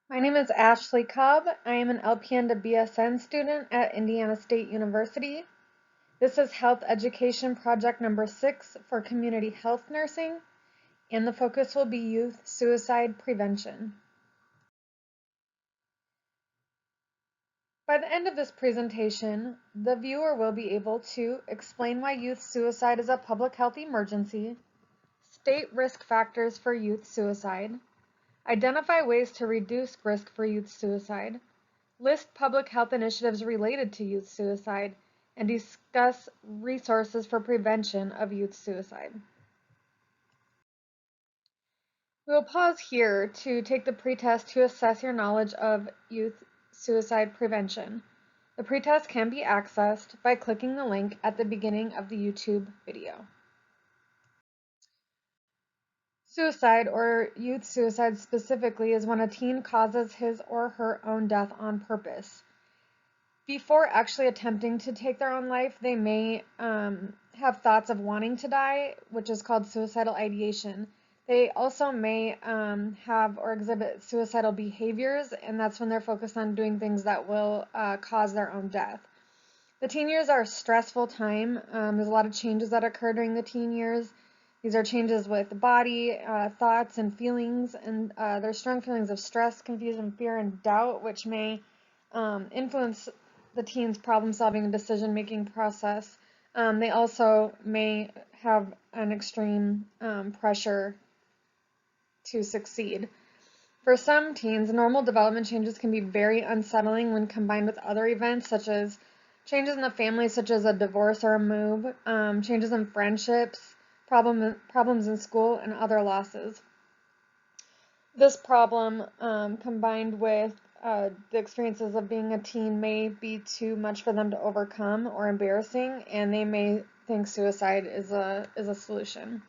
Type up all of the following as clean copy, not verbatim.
My name is Ashley Cobb. I am an LPN to BSN student at Indiana State University. This is Health Education Project number 6 for Community Health Nursing, and the focus will be youth suicide prevention. By the end of this presentation, the viewer will be able to explain why youth suicide is a public health emergency, state risk factors for youth suicide, identify ways to reduce risk for youth suicide, list public health initiatives related to youth suicide, and discuss resources for prevention of youth suicide. We will pause here to take the pretest to assess your knowledge of youth suicide prevention. The pretest can be accessed by clicking the link at the beginning of the YouTube video. Suicide, or youth suicide specifically, is when a teen causes his or her own death on purpose. Before actually attempting to take their own life, they may have thoughts of wanting to die, which is called suicidal ideation. They also may have or exhibit suicidal behaviors, and that's when they're focused on doing things that will cause their own death. The teen years are a stressful time. There's a lot of changes that occur during the teen years. These are changes with the body, thoughts, and feelings, and there's strong feelings of stress, confusion, fear, and doubt, which may influence the teen's problem-solving and decision-making process. They also may have an extreme pressure to succeed. For some teens, normal development changes can be very unsettling when combined with other events such as changes in the family, such as a divorce or a move, changes in friendships, problems in school, and other losses. This problem, combined with the experiences of being a teen, may be too much for them to overcome or embarrassing, and they may think suicide is a solution.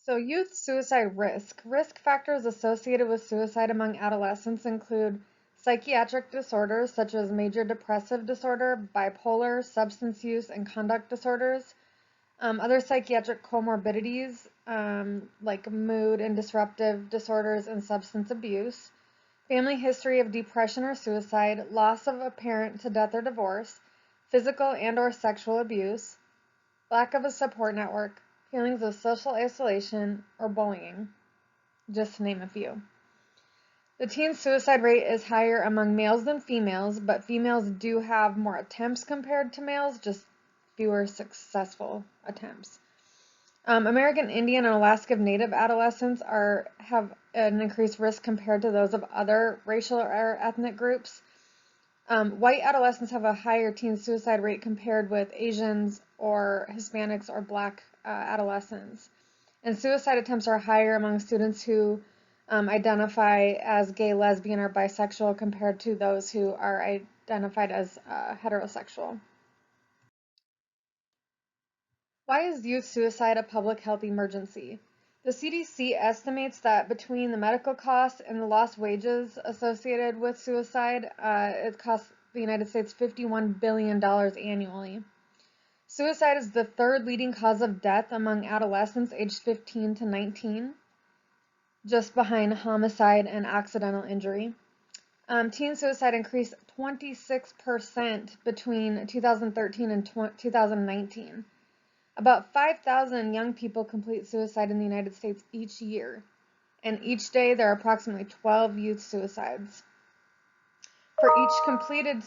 So youth suicide risk. Risk factors associated with suicide among adolescents include psychiatric disorders such as major depressive disorder, bipolar, substance use, and conduct disorders. Other psychiatric comorbidities like mood and disruptive disorders and substance abuse. Family history of depression or suicide, loss of a parent to death or divorce, physical and/or sexual abuse, lack of a support network, feelings of social isolation, or bullying, just to name a few. The teen suicide rate is higher among males than females, but females do have more attempts compared to males, just fewer successful attempts. American Indian and Alaska Native adolescents have an increased risk compared to those of other racial or ethnic groups. White adolescents have a higher teen suicide rate compared with Asians or Hispanics or Black adolescents. And suicide attempts are higher among students who identify as gay, lesbian, or bisexual compared to those who are identified as heterosexual. Why is youth suicide a public health emergency? The CDC estimates that between the medical costs and the lost wages associated with suicide, it costs the United States $51 billion annually. Suicide is the third leading cause of death among adolescents aged 15 to 19, just behind homicide and accidental injury. Teen suicide increased 26% between 2013 and 2019. About 5,000 young people complete suicide in the United States each year, and each day there are approximately 12 youth suicides. For each completed youth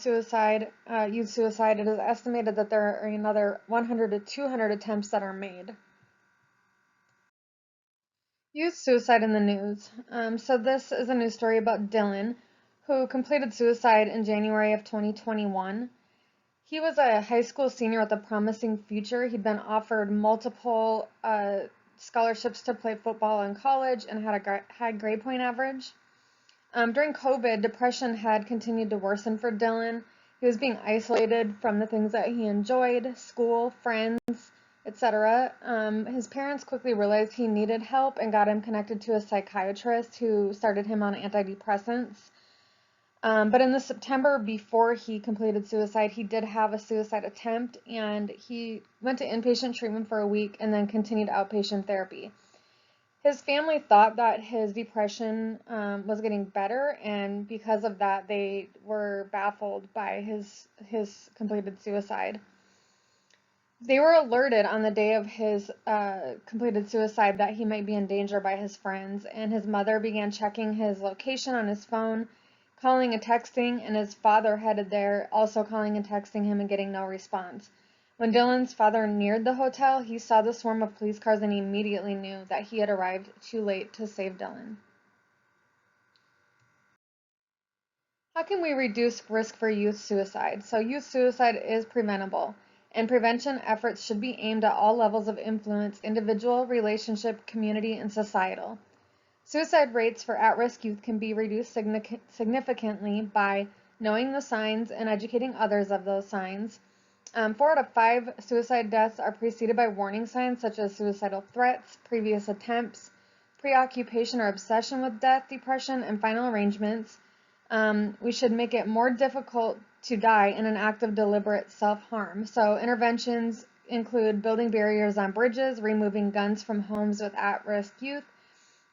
suicide, it is estimated that there are another 100 to 200 attempts that are made. Youth suicide in the news. So this is a news story about Dylan, who completed suicide in January of 2021. He was a high school senior with a promising future. He'd been offered multiple scholarships to play football in college and had a high grade point average. During COVID, depression had continued to worsen for Dylan. He was being isolated from the things that he enjoyed, school, friends, etc. His parents quickly realized he needed help and got him connected to a psychiatrist who started him on antidepressants. But in the September before he completed suicide, he did have a suicide attempt, and he went to inpatient treatment for a week and then continued outpatient therapy. His family thought that his depression was getting better, and because of that, they were baffled by his completed suicide. They were alerted on the day of his completed suicide that he might be in danger by his friends, and his mother began checking his location on his phone, calling and texting, and his father headed there, also calling and texting him and getting no response. When Dylan's father neared the hotel, he saw the swarm of police cars and he immediately knew that he had arrived too late to save Dylan. How can we reduce risk for youth suicide? So youth suicide is preventable, and prevention efforts should be aimed at all levels of influence: individual, relationship, community, and societal. Suicide rates for at-risk youth can be reduced significantly by knowing the signs and educating others of those signs. 4 out of 5 suicide deaths are preceded by warning signs such as suicidal threats, previous attempts, preoccupation or obsession with death, depression, and final arrangements. We should make it more difficult to die in an act of deliberate self-harm. So interventions include building barriers on bridges, removing guns from homes with at-risk youth,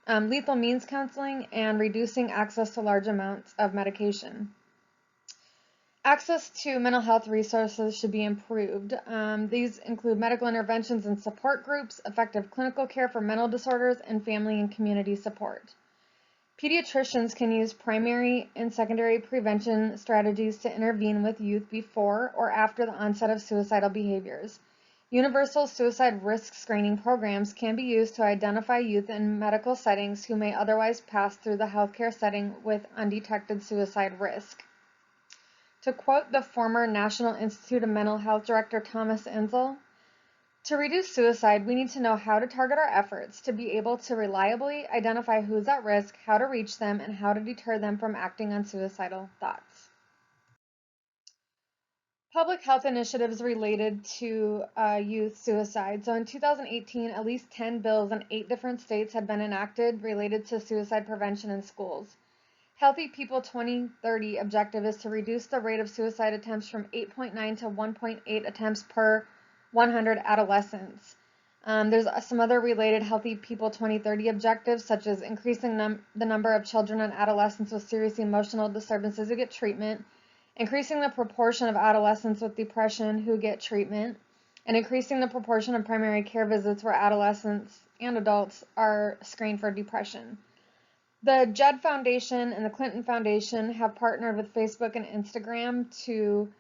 lethal means counseling, and reducing access to large amounts of medication. Access to mental health resources should be improved. These include medical interventions and support groups, effective clinical care for mental disorders, and family and community support. Pediatricians can use primary and secondary prevention strategies to intervene with youth before or after the onset of suicidal behaviors. Universal suicide risk screening programs can be used to identify youth in medical settings who may otherwise pass through the healthcare setting with undetected suicide risk. To quote the former National Institute of Mental Health Director Thomas Insel, "To reduce suicide, we need to know how to target our efforts, to be able to reliably identify who's at risk, how to reach them, and how to deter them from acting on suicidal thoughts." Public health initiatives related to youth suicide. So in 2018, at least 10 bills in 8 different states had been enacted related to suicide prevention in schools. Healthy People 2030 objective is to reduce the rate of suicide attempts from 8.9 to 1.8 attempts per 100 adolescents. There's some other related Healthy People 2030 objectives, such as increasing the number of children and adolescents with serious emotional disturbances who get treatment, increasing the proportion of adolescents with depression who get treatment, and increasing the proportion of primary care visits where adolescents and adults are screened for depression. The Jed Foundation and the Clinton Foundation have partnered with Facebook and Instagram to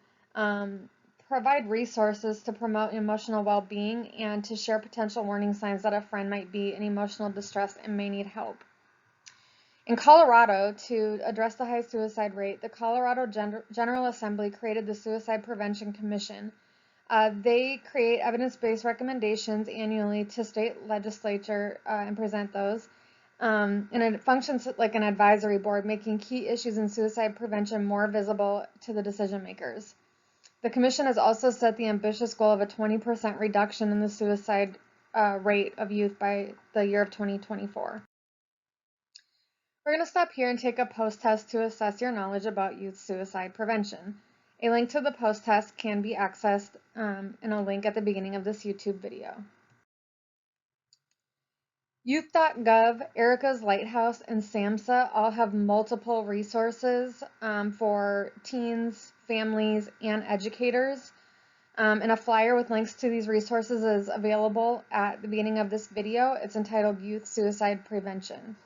provide resources to promote emotional well-being and to share potential warning signs that a friend might be in emotional distress and may need help. In Colorado, to address the high suicide rate, the Colorado General Assembly created the Suicide Prevention Commission. They create evidence-based recommendations annually to state legislature and present those. And it functions like an advisory board, making key issues in suicide prevention more visible to the decision makers. The commission has also set the ambitious goal of a 20% reduction in the suicide rate of youth by the year of 2024. We're going to stop here and take a post-test to assess your knowledge about youth suicide prevention. A link to the post-test can be accessed in a link at the beginning of this YouTube video. Youth.gov, Erica's Lighthouse, and SAMHSA all have multiple resources for teens, families, and educators. And a flyer with links to these resources is available at the beginning of this video. It's entitled Youth Suicide Prevention.